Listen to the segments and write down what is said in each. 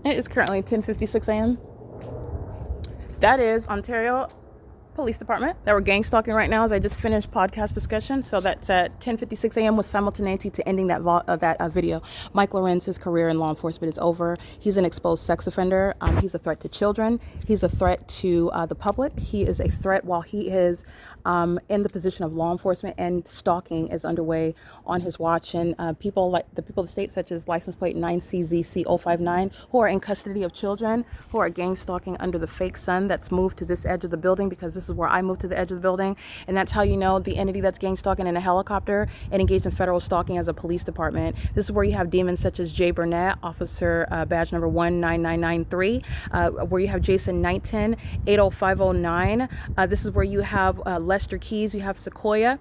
It is currently 10:56 a.m. That is Ontario Police Department that we're gang stalking right now as I just finished podcast discussion. So that's at 10:56 a.m. with simultaneity to ending that video. Mike Lorenz's career in law enforcement is over. He's an exposed sex offender. He's a threat to children. He's a threat to the public. He is a threat while he is in the position of law enforcement, and stalking is underway on his watch. And people like the people of the state, such as license plate 9CZC059, who are in custody of children, who are gang stalking under the fake sun that's moved to this edge of the building, because this is where I moved to the edge of the building. And that's how you know the entity that's gang stalking in a helicopter and engaged in federal stalking as a police department. This is where you have demons such as Jay Burnett, officer badge number 19993, where you have Jason Knighton, 80509. This is where you have Lester Keys, you have Sequoia,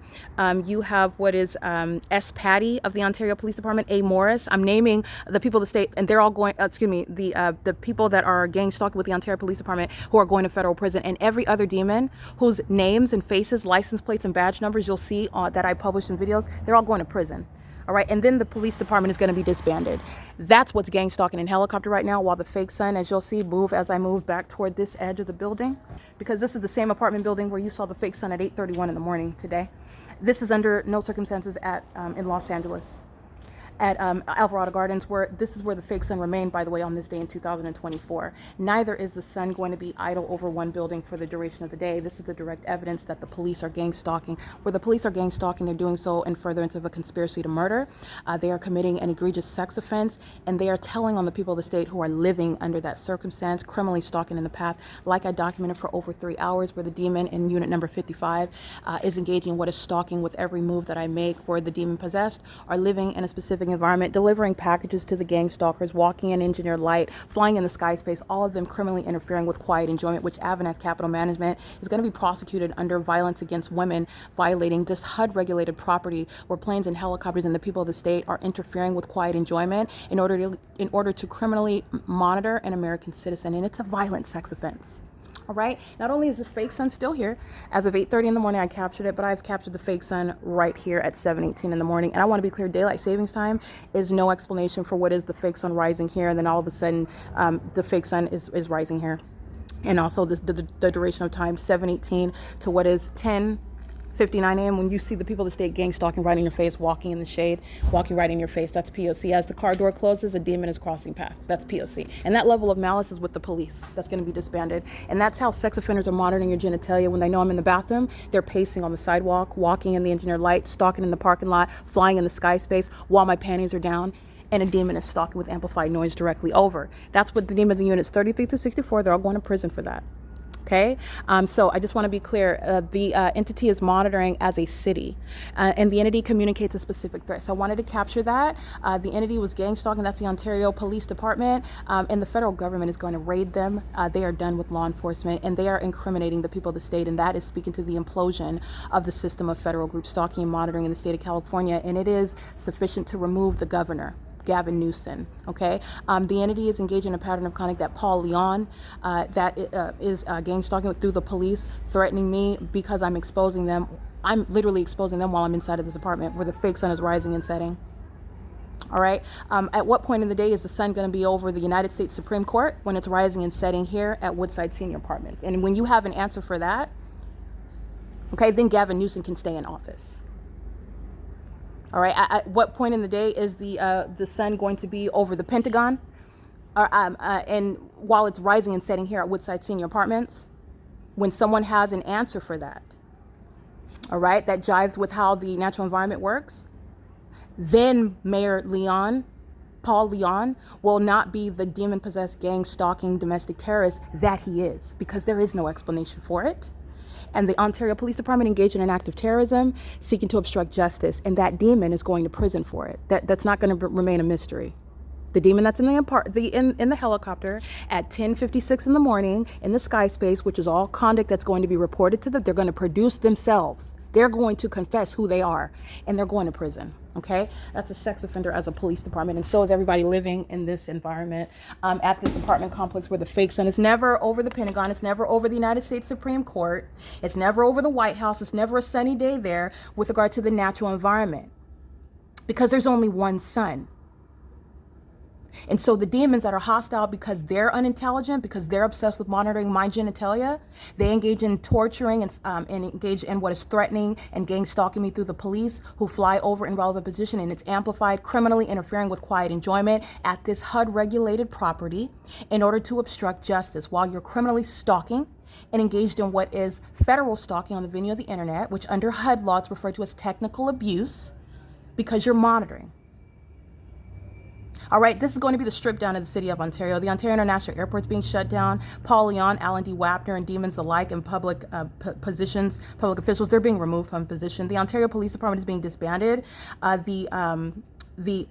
you have what is S. Patty of the Ontario Police Department, A. Morris. I'm naming the people of the state, and they're all going, the people that are gang stalking with the Ontario Police Department who are going to federal prison, and every other demon whose names and faces, license plates, and badge numbers you'll see that I published in videos, they're all going to prison. All right, and then the police department is going to be disbanded. That's what's gang stalking in helicopter right now, while the fake sun, as you'll see, move as I move back toward this edge of the building, because this is the same apartment building where you saw the fake sun at 8:31 in the morning today. This is under no circumstances in Los Angeles, at Alvarado Gardens, where this is where the fake sun remained, by the way, on this day in 2024. Neither is the sun going to be idle over one building for the duration of the day. This is the direct evidence that the police are gang stalking. Where the police are gang stalking, they're doing so in furtherance of a conspiracy to murder. They are committing an egregious sex offense, and they are telling on the people of the state who are living under that circumstance, criminally stalking in the path, like I documented for over 3 hours, where the demon in unit number 55 is engaging what is stalking with every move that I make, where the demon possessed are living in a specific environment, delivering packages to the gang stalkers, walking in engineered light, flying in the sky space, all of them criminally interfering with quiet enjoyment, which AVANATH Capital Management is going to be prosecuted under violence against women, violating this HUD-regulated property where planes and helicopters and the people of the state are interfering with quiet enjoyment in order to criminally monitor an American citizen, and it's a violent sex offense. All right. Not only is this fake sun still here, as of 8:30 in the morning, I captured it, but I've captured the fake sun right here at 7:18 in the morning. And I want to be clear, daylight savings time is no explanation for what is the fake sun rising here. And then all of a sudden, the fake sun is rising here. And also the duration of time, 7:18 to what is 10:59 a.m. when you see the people of the state gang stalking right in your face, walking in the shade, walking right in your face. That's P.O.C. As the car door closes, a demon is crossing path. That's P.O.C. And that level of malice is with the police. That's going to be disbanded. And that's how sex offenders are monitoring your genitalia. When they know I'm in the bathroom, they're pacing on the sidewalk, walking in the engineered light, stalking in the parking lot, flying in the sky space while my panties are down. And a demon is stalking with amplified noise directly over. That's what the demons in units 33 through 64, they're all going to prison for that. Okay, so I just want to be clear, the entity is monitoring as a city, and the entity communicates a specific threat. So I wanted to capture that. The entity was gang stalking, that's the Ontario Police Department, and the federal government is going to raid them. They are done with law enforcement, and they are incriminating the people of the state, and that is speaking to the implosion of the system of federal group stalking and monitoring in the state of California, and it is sufficient to remove the governor, Gavin Newsom. Okay, the entity is engaged in a pattern of conduct that Paul Leon, is gang stalking through the police, threatening me because I'm exposing them. I'm literally exposing them while I'm inside of this apartment where the fake sun is rising and setting. All right. At what point in the day is the sun going to be over the United States Supreme Court? When it's rising and setting here at Woodside Senior Apartments. And when you have an answer for that, okay, then Gavin Newsom can stay in office. All right. At what point in the day is the sun going to be over the Pentagon, and while it's rising and setting here at Woodside Senior Apartments? When someone has an answer for that, all right, that jives with how the natural environment works, then Mayor Leon, Paul Leon, will not be the demon-possessed gang stalking domestic terrorist that he is, because there is no explanation for it. And the Ontario Police Department engaged in an act of terrorism, seeking to obstruct justice, and that demon is going to prison for it. That's not going to remain a mystery. The demon that's in the helicopter at 10:56 in the morning in the sky space, which is all conduct that's going to be reported to them, they're going to produce themselves. They're going to confess who they are, and they're going to prison. Okay, that's a sex offender as a police department, and so is everybody living in this environment at this apartment complex where the fake sun is never over the Pentagon, it's never over the United States Supreme Court, it's never over the White House, it's never a sunny day there with regard to the natural environment, because there's only one sun. And so the demons that are hostile because they're unintelligent, because they're obsessed with monitoring my genitalia, they engage in torturing and engage in what is threatening and gang stalking me through the police who fly over in relevant position, and it's amplified, criminally interfering with quiet enjoyment at this HUD-regulated property in order to obstruct justice while you're criminally stalking and engaged in what is federal stalking on the venue of the internet, which under HUD law is referred to as technical abuse, because you're monitoring. All right, this is going to be the strip down of the city of Ontario. The Ontario International Airport is being shut down. Paul Leon, Alan D. Wapner, and demons alike in public positions, public officials, they're being removed from position. The Ontario Police Department is being disbanded.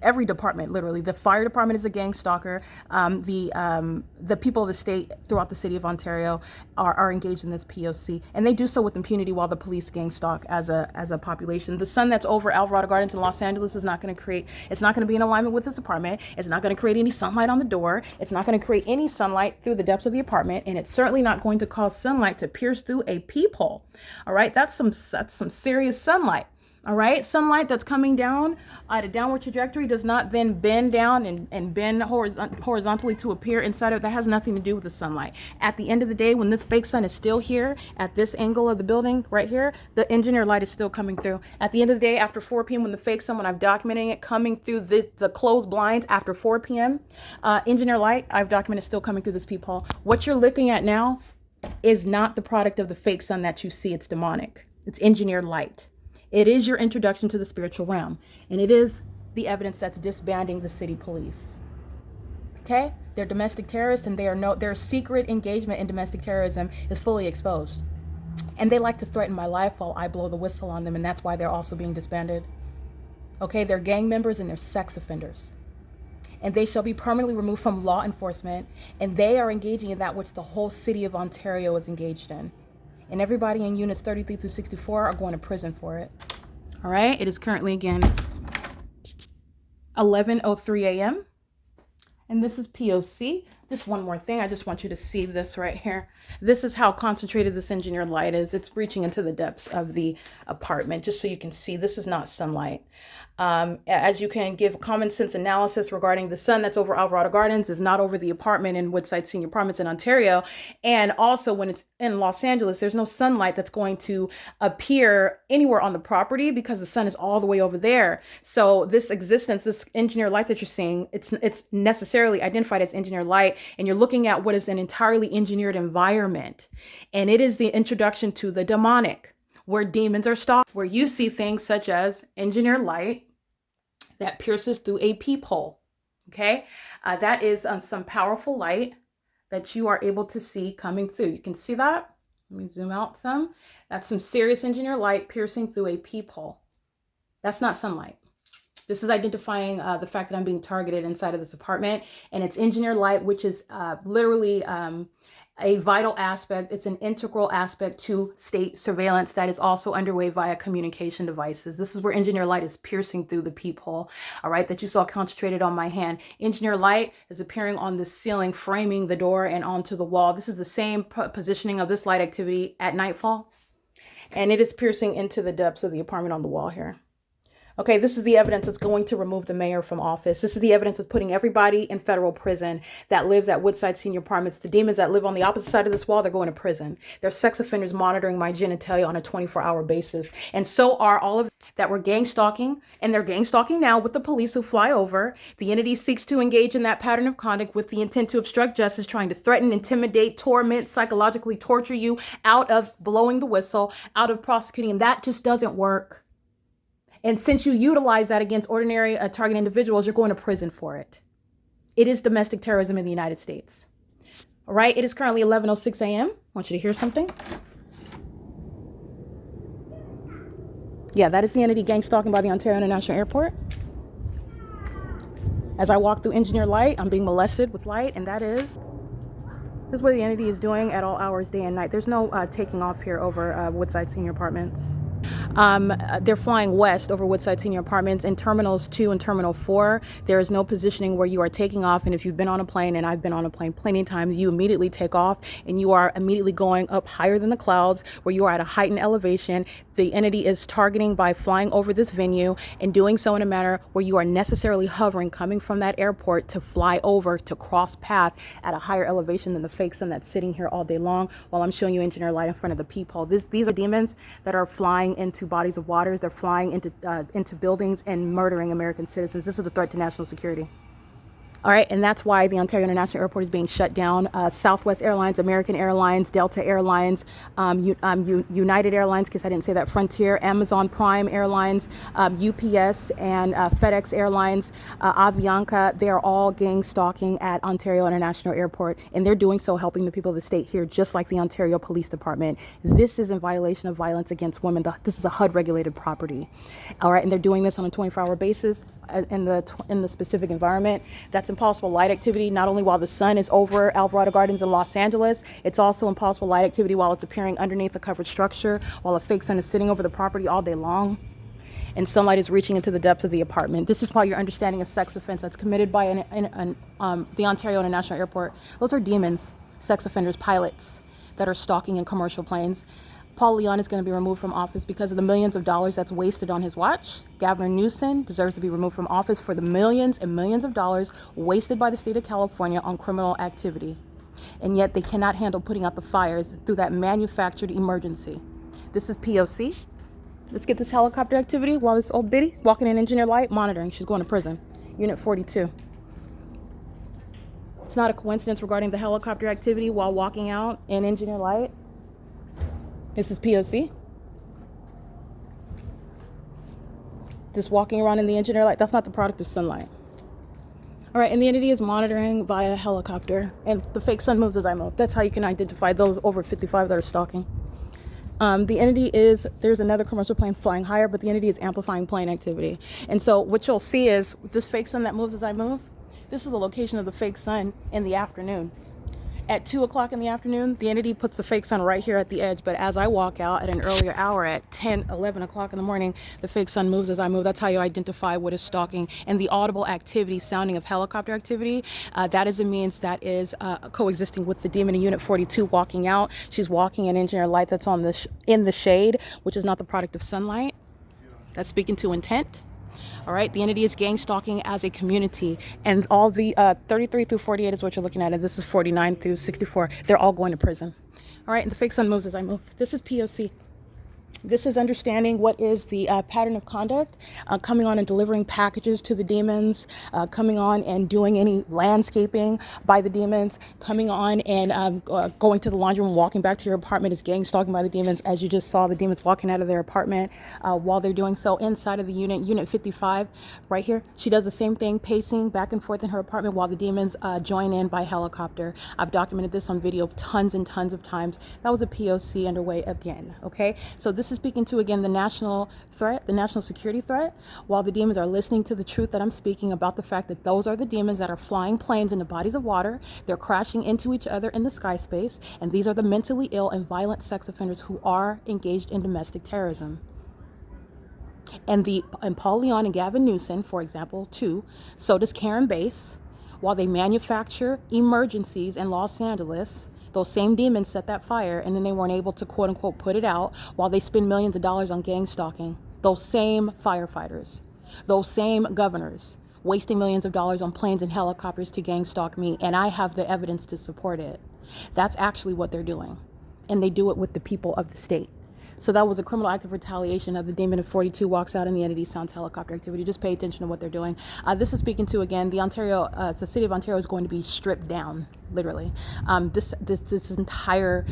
Every department, literally, the fire department is a gang stalker. The people of the state throughout the city of Ontario are engaged in this P.O.C. and they do so with impunity while the police gang stalk as a population. The sun that's over Alvarado Gardens in Los Angeles is not going to create, it's not going to be in alignment with this apartment. It's not going to create any sunlight on the door. It's not going to create any sunlight through the depths of the apartment, and it's certainly not going to cause sunlight to pierce through a peephole. All right, that's some serious sunlight. All right, sunlight that's coming down at a downward trajectory does not then bend down and bend horizontally to appear inside of it. That has nothing to do with the sunlight. At the end of the day, when this fake sun is still here at this angle of the building right here, the engineer light is still coming through. At the end of the day, after 4 p.m. when the fake sun, when I'm documenting it, coming through the closed blinds after 4 p.m., engineer light, I've documented still coming through this peephole. What you're looking at now is not the product of the fake sun that you see. It's demonic. It's engineered light. It is your introduction to the spiritual realm, and it is the evidence that's disbanding the city police. Okay? They're domestic terrorists, and their secret engagement in domestic terrorism is fully exposed. And they like to threaten my life while I blow the whistle on them, and that's why they're also being disbanded. Okay? They're gang members and they're sex offenders. And they shall be permanently removed from law enforcement, and they are engaging in that which the whole city of Ontario is engaged in. And everybody in units 33 through 64 are going to prison for it. All right, it is currently, again, 11:03 a.m. And this is P.O.C. Just one more thing. I just want you to see this right here. This is how concentrated this engineered light is. It's reaching into the depths of the apartment, just so you can see this is not sunlight. As you can give common sense analysis regarding the sun that's over Alvarado Gardens is not over the apartment in Woodside Senior Apartments in Ontario. And also when it's in Los Angeles, there's no sunlight that's going to appear anywhere on the property because the sun is all the way over there. So this existence, this engineered light that you're seeing, it's necessarily identified as engineered light, and you're looking at what is an entirely engineered environment. And it is the introduction to the demonic, where demons are stalked, where you see things such as engineered light that pierces through a peephole. Okay, that is some powerful light that you are able to see coming through. You can see that. Let me zoom out some. That's some serious engineered light piercing through a peephole. That's not sunlight. This is identifying the fact that I'm being targeted inside of this apartment, and it's engineered light, which is literally a vital aspect. It's an integral aspect to state surveillance that is also underway via communication devices. This is where engineer light is piercing through the peephole, all right, that you saw concentrated on my hand. Engineer light is appearing on the ceiling, framing the door and onto the wall. This is the same positioning of this light activity at nightfall, and it is piercing into the depths of the apartment on the wall here. Okay, this is the evidence that's going to remove the mayor from office. This is the evidence that's putting everybody in federal prison that lives at Woodside Senior Apartments. The demons that live on the opposite side of this wall, they're going to prison. They're sex offenders monitoring my genitalia on a 24-hour basis. And so are all of that were gang stalking, and they're gang stalking now with the police who fly over. The entity seeks to engage in that pattern of conduct with the intent to obstruct justice, trying to threaten, intimidate, torment, psychologically torture you out of blowing the whistle, out of prosecuting, and that just doesn't work. And since you utilize that against ordinary target individuals, you're going to prison for it. It is domestic terrorism in the United States. All right, it is currently 11:06 a.m. I want you to hear something. Yeah, that is the entity gang stalking by the Ontario International Airport. As I walk through engineered light, I'm being molested with light, and this is what the entity is doing at all hours, day and night. There's no taking off here over Woodside Senior Apartments. They're flying west over Woodside Senior Apartments in Terminals 2 and Terminal 4. There is no positioning where you are taking off, and if you've been on a plane, and I've been on a plane plenty of times, you immediately take off and you are immediately going up higher than the clouds where you are at a heightened elevation. The entity is targeting by flying over this venue and doing so in a manner where you are necessarily hovering, coming from that airport to fly over to cross path at a higher elevation than the fake sun that's sitting here all day long while I'm showing you engineer light in front of the peephole. These are demons that are flying into bodies of water. They're flying into buildings and murdering American citizens. This is the threat to national security. All right, and that's why the Ontario International Airport is being shut down. Southwest Airlines, American Airlines, Delta Airlines, United Airlines, because I didn't say that, Frontier, Amazon Prime Airlines, UPS, and FedEx Airlines, Avianca, they are all gang stalking at Ontario International Airport, and they're doing so helping the people of the state here, just like the Ontario Police Department. This is in violation of violence against women. This is a HUD-regulated property. All right, and they're doing this on a 24-hour basis in the specific environment. That's impossible light activity, not only while the sun is over Alvarado Gardens in Los Angeles, it's also impossible light activity while it's appearing underneath the covered structure, while a fake sun is sitting over the property all day long, and sunlight is reaching into the depths of the apartment. This is why you're understanding a sex offense that's committed by the Ontario International Airport. Those are demons, sex offenders, pilots that are stalking in commercial planes. Paul Leon is going to be removed from office because of the millions of dollars that's wasted on his watch. Governor Newsom deserves to be removed from office for the millions and millions of dollars wasted by the state of California on criminal activity. And yet they cannot handle putting out the fires through that manufactured emergency. This is P.O.C. Let's get this helicopter activity while this old biddy walking in engineer light monitoring. She's going to prison. Unit 42. It's not a coincidence regarding the helicopter activity while walking out in engineer light. This is P.O.C. Just walking around in the engineer light. That's not the product of sunlight. All right, and the entity is monitoring via helicopter, and the fake sun moves as I move. That's how you can identify those over 55 that are stalking. The entity is, there's another commercial plane flying higher, but the entity is amplifying plane activity. And so what you'll see is this fake sun that moves as I move, this is the location of the fake sun in the afternoon. At 2 o'clock in the afternoon, the entity puts the fake sun right here at the edge. But as I walk out at an earlier hour at 10, 11 o'clock in the morning, the fake sun moves as I move. That's how you identify what is stalking. And the audible activity, sounding of helicopter activity, that is a means that is coexisting with the demon in Unit 42 walking out. She's walking in engineer light that's on in the shade, which is not the product of sunlight. That's speaking to intent. All right, the entity is gang stalking as a community, and all the 33 through 48 is what you're looking at, and this is 49 through 64. They're all going to prison. All right, and the fake sun moves as I move. This is P.O.C. This is understanding what is the pattern of conduct, coming on and delivering packages to the demons, coming on and doing any landscaping by the demons, coming on and going to the laundry room, walking back to your apartment is gang stalking by the demons, as you just saw the demons walking out of their apartment while they're doing so inside of the unit 55 right here. She does the same thing, pacing back and forth in her apartment while the demons join in by helicopter. I've documented this on video tons and tons of times. That was a POC underway again, okay? So this is speaking to, again, the national threat, the national security threat, while the demons are listening to the truth that I'm speaking about, the fact that those are the demons that are flying planes into bodies of water. They're crashing into each other in the sky space, and these are the mentally ill and violent sex offenders who are engaged in domestic terrorism. And Paul Leon and Gavin Newsom, for example, too, so does Karen Bass, while they manufacture emergencies in Los Angeles. Those same demons set that fire, and then they weren't able to, quote unquote, put it out while they spend millions of dollars on gang stalking. Those same firefighters, those same governors, wasting millions of dollars on planes and helicopters to gang stalk me, and I have the evidence to support it. That's actually what they're doing, and they do it with the people of the state. So that was a criminal act of retaliation of the demon of 42 walks out and the entity sounds helicopter activity. Just pay attention to what they're doing. This is speaking to, again, the city of Ontario is going to be stripped down, literally. This entire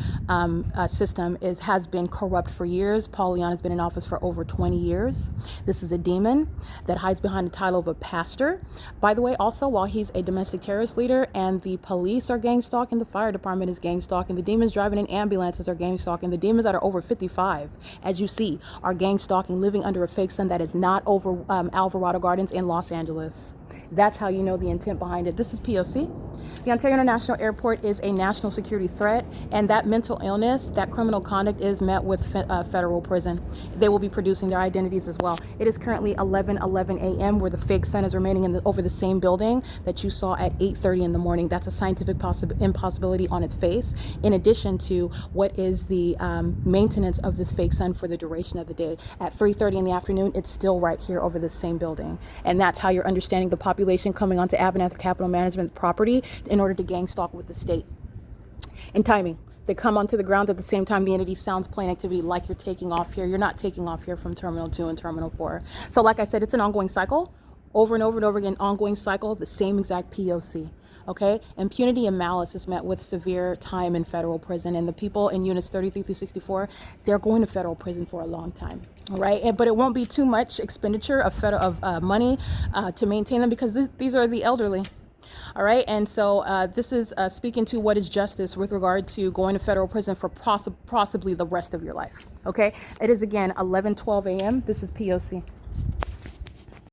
system has been corrupt for years. Paul Leon has been in office for over 20 years. This is a demon that hides behind the title of a pastor. By the way, also, while he's a domestic terrorist leader and the police are gang stalking, the fire department is gang stalking, the demons driving in ambulances are gang stalking, the demons that are over 55, as you see, are gang stalking, living under a fake sun that is not over Alvarado Gardens in Los Angeles. That's how you know the intent behind it. This is POC. The Ontario International Airport is a national security threat, and that mental illness, that criminal conduct is met with federal prison. They will be producing their identities as well. It is currently 11:11 a.m. where the fake sun is remaining over the same building that you saw at 8:30 in the morning. That's a scientific impossibility on its face, in addition to what is the maintenance of this fake sun for the duration of the day. At 3:30 in the afternoon, it's still right here over the same building. And that's how you're understanding the population coming onto AVANATH Capital Management property in order to gang stalk with the state. And timing. They come onto the ground at the same time the entity sounds plane activity, like you're taking off here. You're not taking off here from Terminal 2 and Terminal 4. So like I said, it's an ongoing cycle, over and over and over again, ongoing cycle, the same exact P.O.C. Okay, impunity and malice is met with severe time in federal prison, and the people in units 33 through 64, they're going to federal prison for a long time. All right, but it won't be too much expenditure of money to maintain them, because these are the elderly. All right, and so this is speaking to what is justice with regard to going to federal prison for possibly the rest of your life. Okay, it is again 11:12 a.m. This is P.O.C.